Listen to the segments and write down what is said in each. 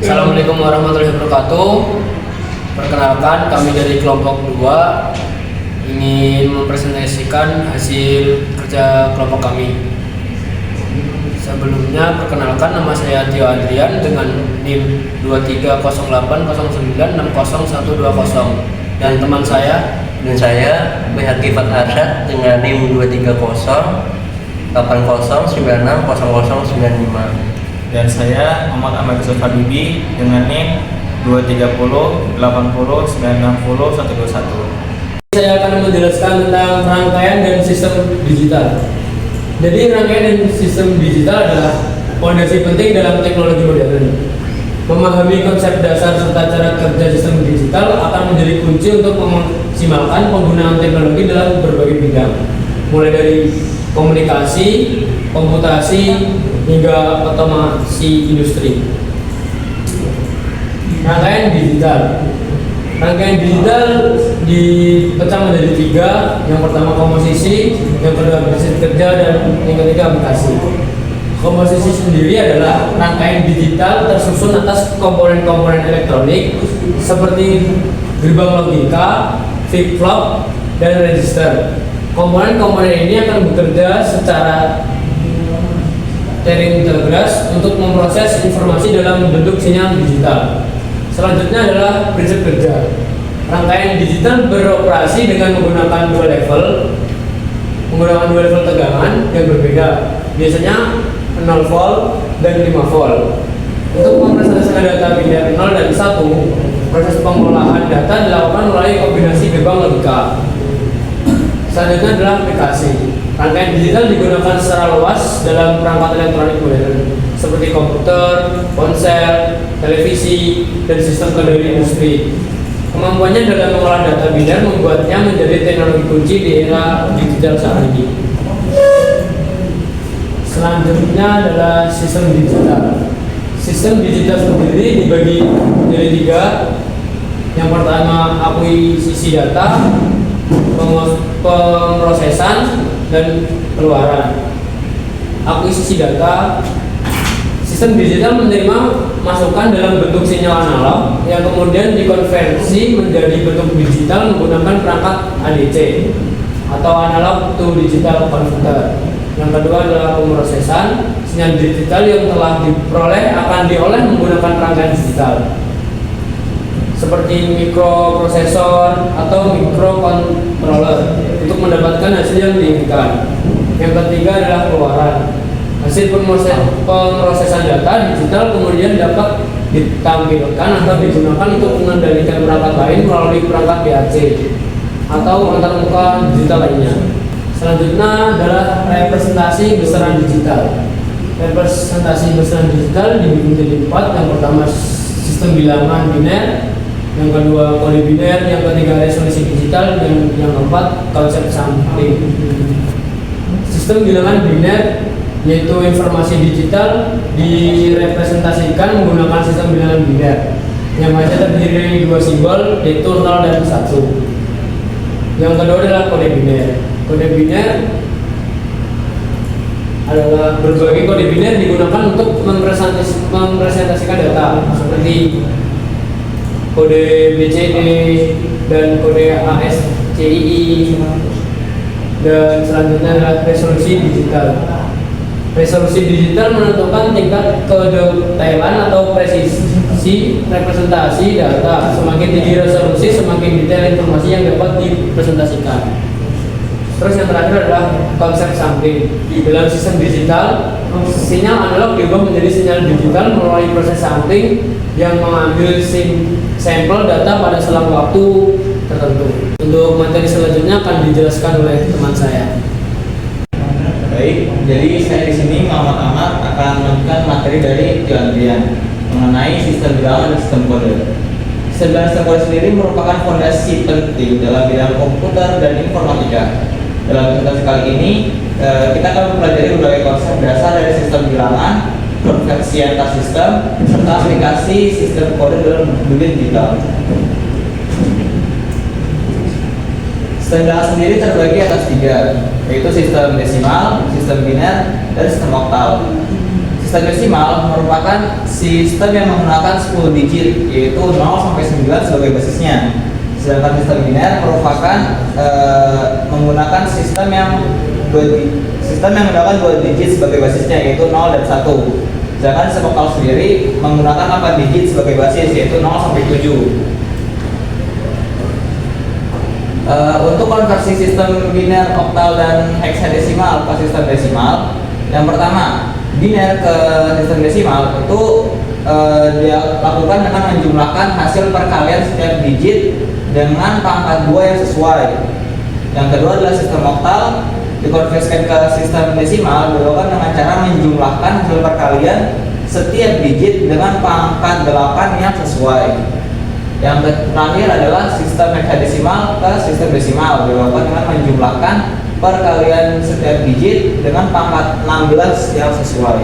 Assalamualaikum warahmatullahi wabarakatuh. Perkenalkan, kami dari kelompok 2 ingin mempresentasikan hasil kerja kelompok kami. Sebelumnya, perkenalkan, nama saya Tio Adrian dengan NIM 230809601020 dan teman saya Dan saya BH Kifat Arsyad dengan NIM 23080900095. Dan saya Muhammad Ahmad Yusuf Habibi dengan NIM 23080900121. Saya akan menjelaskan tentang rangkaian dan sistem digital. Jadi rangkaian dan sistem digital adalah fondasi penting dalam teknologi modern. Memahami konsep dasar serta cara kerja sistem digital akan menjadi kunci untuk memaksimalkan penggunaan teknologi dalam berbagai bidang, mulai dari komunikasi, komputasi, hingga otomasi industri. Rangkaian digital dipecah menjadi 3. Yang pertama komposisi, yang kedua prinsip kerja, dan yang ketiga aplikasi. Komposisi sendiri adalah rangkaian digital tersusun atas komponen-komponen elektronik seperti gerbang logika, flip-flop, dan register. Komponen-komponen ini akan bekerja secara terintegrasi untuk memproses informasi dalam bentuk sinyal digital. Selanjutnya adalah prinsip kerja. Rangkaian digital beroperasi dengan menggunakan dua level tegangan yang berbeda, biasanya 0 volt dan 5 volt. Untuk mempresentasikan data biner 0 dan 1, proses pengolahan data dilakukan melalui kombinasi gerbang logika. Selanjutnya adalah aplikasi. Rangkaian digital digunakan secara luas dalam perangkat elektronik modern seperti komputer, ponsel, televisi, dan sistem kendali industri. Kemampuannya dalam mengolah data biner membuatnya menjadi teknologi kunci di era digital saat ini. Selanjutnya adalah sistem digital. Sistem digital sendiri dibagi menjadi 3. Yang pertama akuisisi data, pemrosesan, dan keluaran. Akuisisi data. Sistem digital menerima masukan dalam bentuk sinyal analog yang kemudian dikonversi menjadi bentuk digital menggunakan perangkat ADC atau analog to digital converter. Yang kedua adalah pemrosesan. Sinyal digital yang telah diperoleh akan diolah menggunakan rangkaian digital seperti mikroprosesor atau microcontroller untuk mendapatkan hasil yang diinginkan. Yang ketiga adalah keluaran. Hasil pemrosesan data digital kemudian dapat ditampilkan atau digunakan untuk mengendalikan perangkat lain melalui perangkat PAC atau antarmuka digital lainnya. Selanjutnya adalah representasi besaran digital. Representasi besaran digital dibagi menjadi 4. Yang pertama sistem bilangan biner, yang kedua kode biner, yang ketiga resolusi digital, dan yang keempat konsep sampling. Sistem bilangan biner yaitu informasi digital direpresentasikan menggunakan sistem bilangan biner yang hanya terdiri dari 2 simbol yaitu 0 dan 1. Yang kedua adalah kode biner. Kode biner adalah berbagai kode biner digunakan untuk mempresentasikan data seperti kode BCD dan kode ASCII, dan selanjutnya adalah resolusi digital. Resolusi digital menentukan tingkat kedetailan atau presisi representasi data. Semakin tinggi resolusi, semakin detail informasi yang dapat dipresentasikan. Terus yang terakhir adalah konsep sampling. Dalam sistem digital, sinyal analog diubah menjadi sinyal digital melalui proses sampling yang mengambil sampel data pada selang waktu tertentu. Untuk materi selanjutnya akan dijelaskan oleh teman saya. Baik, jadi saya di sini Muhammad Ahmad akan melanjutkan materi dari Tio Adrian mengenai sistem bilangan dan sistem kode. Sistem kode sendiri merupakan fondasi penting dalam bidang komputer dan informatika. Dalam presentasi kali ini, kita akan mempelajari berbagai konsep dasar dari sistem bilangan, konversi antar sistem, serta aplikasi sistem kode dalam dunia digital. Sistem bilangan sendiri terbagi atas 3, yaitu sistem desimal, sistem biner, dan sistem oktal. sistem desimal merupakan sistem yang menggunakan 10 digit, yaitu 0 sampai 9 sebagai basisnya. Sedangkan sistem biner merupakan menggunakan sistem yang menggunakan 2 digit sebagai basisnya, yaitu 0 dan 1. Sedangkan sistem oktal sendiri menggunakan 8 digit sebagai basis, yaitu 0 sampai 7. Untuk konversi sistem biner, oktal, dan heksadesimal ke sistem desimal, yang pertama, biner ke sistem desimal itu dia lakukan dengan menjumlahkan hasil perkalian setiap digit dengan pangkat 2 yang sesuai. Yang kedua adalah sistem oktal dikonversikan ke sistem desimal dilakukan dengan cara menjumlahkan hasil perkalian setiap digit dengan pangkat 8 yang sesuai. Yang terakhir adalah sistem heksadesimal ke sistem desimal dilakukan dengan menjumlahkan perkalian setiap digit dengan pangkat 16 yang sesuai.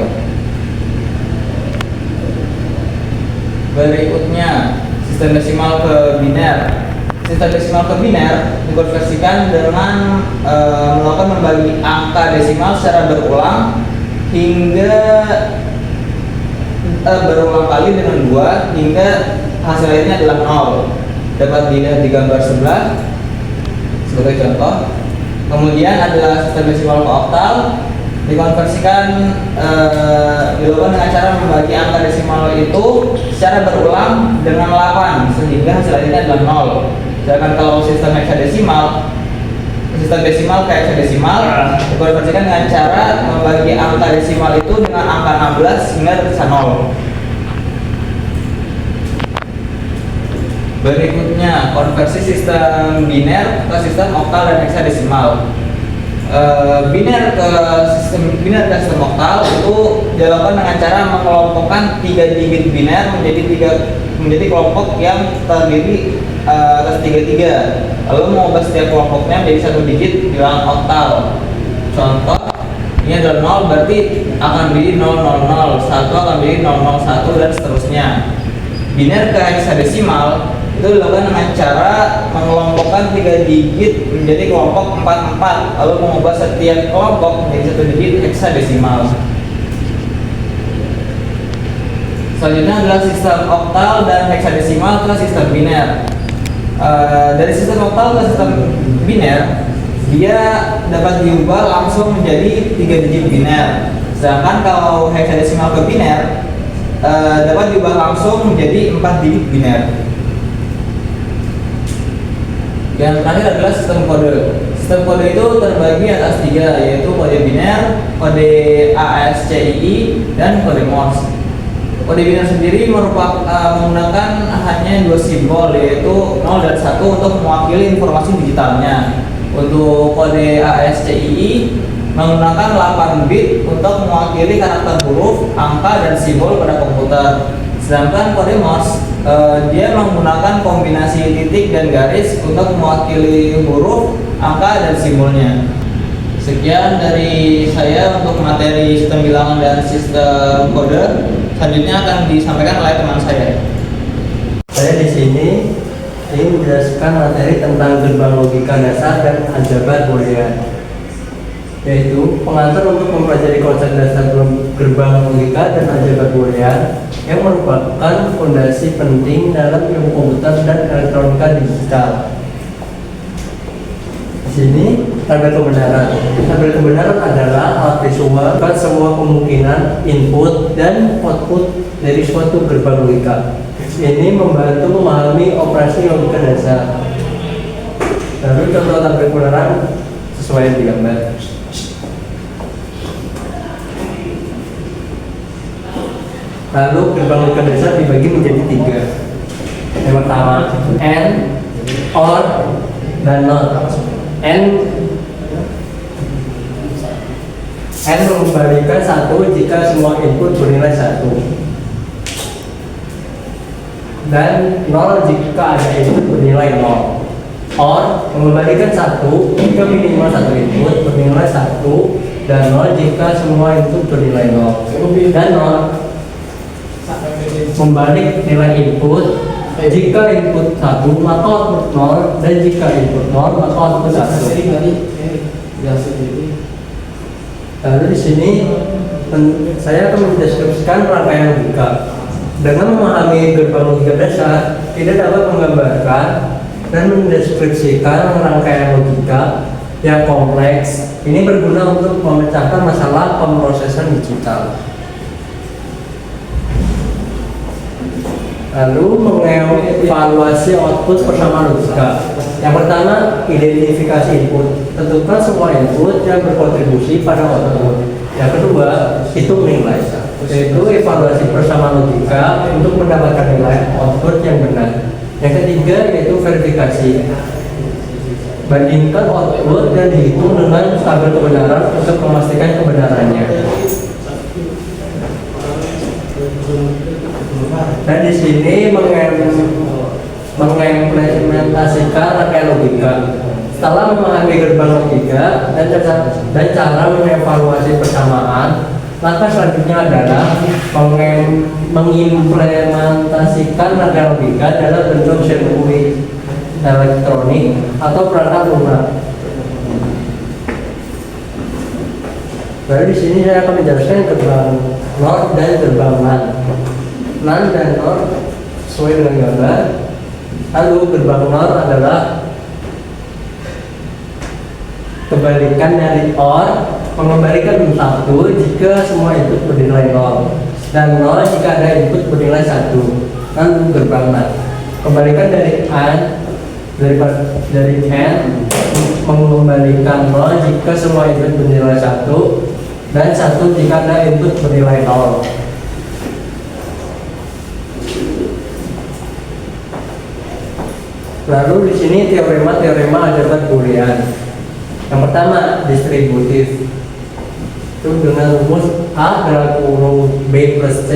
Berikutnya sistem desimal ke biner. Sistem desimal ke biner dikonversikan dengan melakukan membagi angka desimal secara berulang hingga berulang kali dengan 2 hingga hasil akhirnya adalah 0. Dapat dilihat di gambar sebelah sebagai contoh. Kemudian adalah sistem desimal ke oktal dikonversikan dilakukan dengan cara membagi angka desimal itu secara berulang dengan 8 sehingga hasil akhirnya adalah 0. Sedangkan kalau sistem heksadesimal, sistem desimal ke heksadesimal dikonversikan dengan cara membagi angka desimal itu dengan angka 16 hingga terpisah 0. Berikutnya konversi sistem biner ke sistem oktal dan heksadesimal. Biner ke sistem oktal itu dilakukan dengan cara mengelompokkan 3 digit biner menjadi kelompok yang terdiri atas 3 lalu mengubah setiap kelompoknya menjadi 1 digit di dalam oktal. Contoh, ini adalah 0 berarti akan menjadi 000, 1 akan menjadi 001 dan seterusnya. Biner ke heksadesimal itu dilakukan dengan cara mengelompokkan 3 digit menjadi kelompok 44 lalu mengubah setiap kelompok menjadi 1 digit heksadesimal. Selanjutnya adalah sistem oktal dan heksadesimal ke sistem biner. Dari sistem oktal ke sistem biner, dia dapat diubah langsung menjadi 3 digit biner. Sedangkan kalau heksadesimal ke biner dapat diubah langsung menjadi 4 digit biner. Yang terakhir adalah sistem kode. Sistem kode itu terbagi atas 3, yaitu kode biner, kode ASCII, dan kode Morse. Kode biner sendiri menggunakan hanya 2 simbol, yaitu 0 dan 1 untuk mewakili informasi digitalnya. Untuk kode ASCII menggunakan 8 bit untuk mewakili karakter huruf, angka, dan simbol pada komputer. Sedangkan kode Morse dia menggunakan kombinasi titik dan garis untuk mewakili huruf, angka, dan simbolnya. Sekian dari saya untuk materi sistem bilangan dan sistem kode. Selanjutnya akan disampaikan oleh teman saya. Saya di sini ingin menjelaskan materi tentang gerbang logika dasar dan aljabar boolean, yaitu pengantar untuk mempelajari konsep dasar gerbang logika dan aljabar boolean yang merupakan fondasi penting dalam ilmu komputer dan elektronika digital. Di sini tabel kebenaran. Tabel kebenaran adalah alat visual dan semua kemungkinan input dan output dari suatu gerbang logika. Ini membantu memahami operasi logika dasar. Lalu contoh tabel kebenaran sesuai di gambar. Lalu gerbang logika dasar dibagi menjadi 3. Yang pertama, AND, OR, dan NOT. N mengembalikan 1 jika semua input bernilai 1, dan 0 jika ada input bernilai 0. OR mengembalikan 1 jika minimal 1 input bernilai 1, dan 0 jika semua input bernilai 0. Dan 0 membalik nilai input jika input 1 maka output 0, dan jika input 0 maka output 1. Lalu di sini saya akan mendeskripsikan rangkaian logika. Dengan memahami gerbang logika dasar, kita dapat menggambarkan dan mendeskripsikan rangkaian logika yang kompleks. Ini berguna untuk memecahkan masalah pemrosesan digital. Lalu mengevaluasi output bersama logika. Yang pertama, identifikasi input. Tentukan semua input yang berkontribusi pada output. Yang kedua, hitung nilai, yaitu evaluasi bersama logika untuk mendapatkan nilai output yang benar. Yang ketiga yaitu verifikasi. Bandingkan output dan dihitung dengan tabel kebenaran untuk memastikan kebenarannya. Dan di sini mengimplementasikan rangkaian logika. Setelah memahami gerbang logika dan cara mengevaluasi persamaan, langkah selanjutnya adalah mengimplementasikan rangkaian logika dalam bentuk sirkuit elektronik atau perangkat lunak. Lalu di sini saya akan menjelaskan gerbang NOR dan gerbang LAN. LAN dan NOR sesuai dengan gambar. Lalu gerbang NOR adalah kebalikan dari OR, mengembalikan satu jika semua input bernilai 0 dan 0 jika ada input bernilai 1. Lalu gerbang LAN, kebalikan dari AND dari AND, mengembalikan 0 jika semua input bernilai 1 dan 1 jika ada input bernilai 0. Lalu di sini teorema aljabar Boolean. Yang pertama, distributif. Itu dengan rumus A dalam kurung B plus C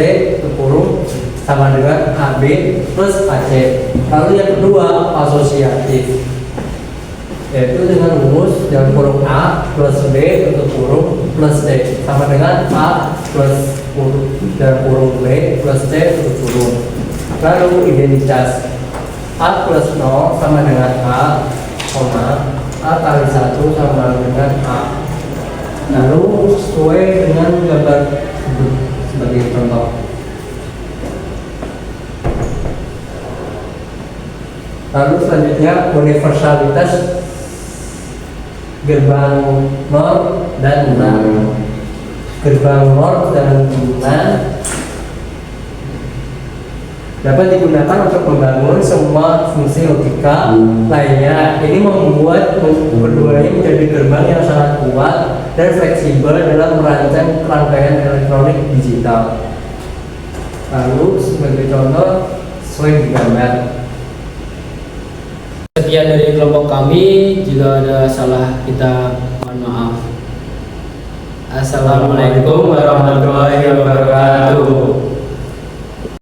kurung sama dengan AB plus AC. Lalu yang kedua, asosiatif, yaitu dengan rumus dalam kurung A plus B kurung plus C sama dengan A plus dalam kurung B plus C kurung. Lalu identitas, A plus 0 sama dengan A, A kali 1 sama dengan A. Lalu sesuai dengan gambar sebagai contoh. Lalu selanjutnya universalitas gerbang NOR dan LAN. Gerbang NOR dan LAN dapat digunakan untuk membangun semua fungsi logika lainnya. Ini membuat keduanya menjadi gerbang yang sangat kuat dan fleksibel dalam merancang rangkaian elektronik digital. Lalu sebagai contoh sesuai di gambar. Sekian dari kelompok kami. Jika ada salah kita mohon maaf. Assalamualaikum warahmatullahi wabarakatuh.